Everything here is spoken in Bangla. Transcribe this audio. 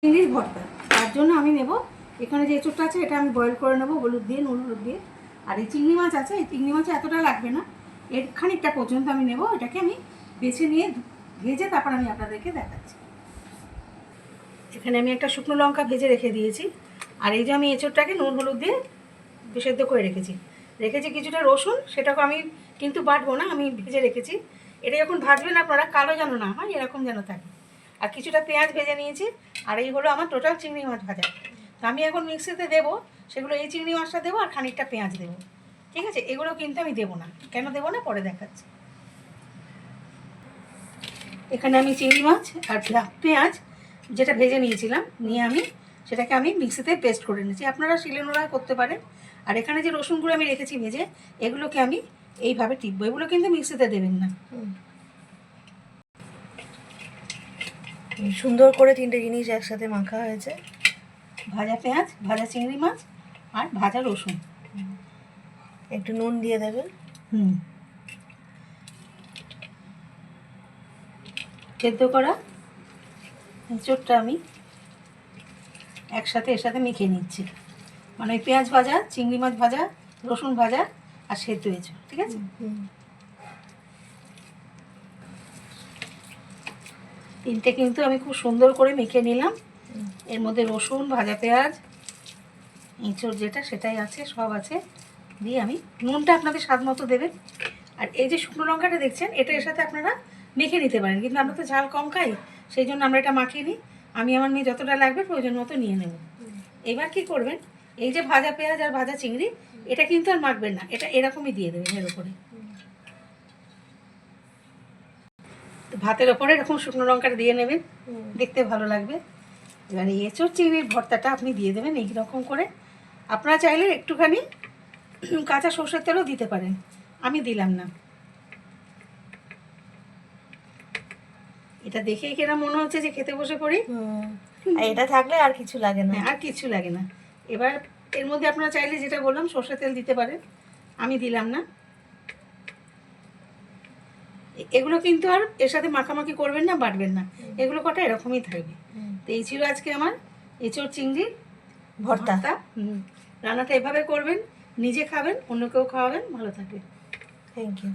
চিংড়ির ভর্তা তার জন্য আমি নেব এখানে যে এঁচোড়টা আছে এটা আমি বয়েল করে নেবো হলুদ দিয়ে, নুন হলুদ দিয়ে। আর এই চিংড়ি মাছ আছে, এই চিংড়ি মাছ এতটা লাগবে না, এর খানিকটা পর্যন্ত আমি নেব। এটাকে আমি বেছে নিয়ে ভেজে তারপর আমি আপনাদেরকে দেখাচ্ছি। এখানে আমি একটা শুকনো লঙ্কা ভেজে রেখে দিয়েছি। আর এই যে আমি এঁচোড়টাকে নুন হলুদ দিয়ে সেদ্ধ করে রেখেছি কিছুটা রসুন, সেটাকে আমি কিন্তু বাটবো না, আমি ভেজে রেখেছি। এটা যখন ভাজবেন আপনারা কালো যেন না হয়, এরকম যেন থাকে। আর কিছুটা পেঁয়াজ ভেজে নিয়েছি। আর এই হলো আমার টোটাল চিংড়ি মাছ ভাজা। তো আমি এখন মিক্সিতে দেবো সেগুলো, এই চিংড়ি মাছটা দেবো আর খানিকটা পেঁয়াজ দেবো, ঠিক আছে? এগুলো কিন্তু আমি দেবো না, কেন দেবো না পরে দেখাচ্ছি। এখানে আমি চিংড়ি মাছ আর পেঁয়াজ যেটা ভেজে নিয়েছিলাম, নিয়ে আমি সেটাকে আমি মিক্সিতে পেস্ট করে নিয়েছি। আপনারা শিলেনোড়ায় করতে পারেন। আর এখানে যে রসুনগুলো আমি রেখেছি ভেজে, এগুলোকে আমি এইভাবে টিপবো। এগুলো কিন্তু মিক্সিতে দেবেন না। সুন্দর করে তিনটে জিনিস একসাথে মাখা হয়েছে, ভাজা পেঁয়াজ, ভাজা চিংড়ি মাছ আর ভাজা রসুন। একটু নুন দিয়ে দেবেন। সেদ্ধ করা এঁচোড়টা আমি একসাথে এর সাথে মেখে নিচ্ছি। মানে ওই পেঁয়াজ ভাজা, চিংড়ি মাছ ভাজা, রসুন ভাজা আর সেদ্ধ এঁচোড়, ঠিক আছে? তিনটে কিন্তু আমি খুব সুন্দর করে মেখে নিলাম। এর মধ্যে রসুন, ভাজা পেঁয়াজ, এঁচোড় যেটা সেটাই আছে, সব আছে। দিয়ে আমি নুনটা আপনাদের স্বাদ মতো দেবেন। আর এই যে শুকনো লঙ্কাটা দেখছেন, এটা এর সাথে আপনারা মেখে নিতে পারেন, কিন্তু আমরা তো ঝাল কম খাই, সেই জন্য আমরা এটা মাখিয়ে নিই। আমি আমার মেয়ে যতটা লাগবে প্রয়োজন মতো নিয়ে নেব। এবার কি করবেন, এই যে ভাজা পেঁয়াজ আর ভাজা চিংড়ি, এটা কিন্তু আর মাখবেন না, এটা এরকমই দিয়ে দেবেন এর উপরে। ভাতের ওপরে এরকম শুকনো লঙ্কাটা দিয়ে নেবেন, দেখতে ভালো লাগবে। এবার এই এঁচোড় চিংড়ির ভর্তাটা আপনি দিয়ে দেবেন এইরকম করে। আপনারা চাইলে একটুখানি কাঁচা সর্ষের তেলও দিতে পারেন, আমি দিলাম না। এটা দেখেই কেনা মনে হচ্ছে যে খেতে বসে পড়ি। এটা থাকলে আর কিছু লাগে না। আর কিছু লাগে না। এবার এর মধ্যে আপনারা চাইলে যেটা বললাম সর্ষের তেল দিতে পারেন, আমি দিলাম না। এগুলো কিন্তু আর এর সাথে মাখামাখি করবেন না, বাটবেন না, এগুলো কটা এরকমই থাকবে। তো এই ছিল আজকে আমার এঁচোড় চিংড়ির ভর্তা। রান্নাটা এভাবে করবেন, নিজে খাবেন, অন্য কেউ খাওয়াবেন, ভালো থাকবে। Thank you.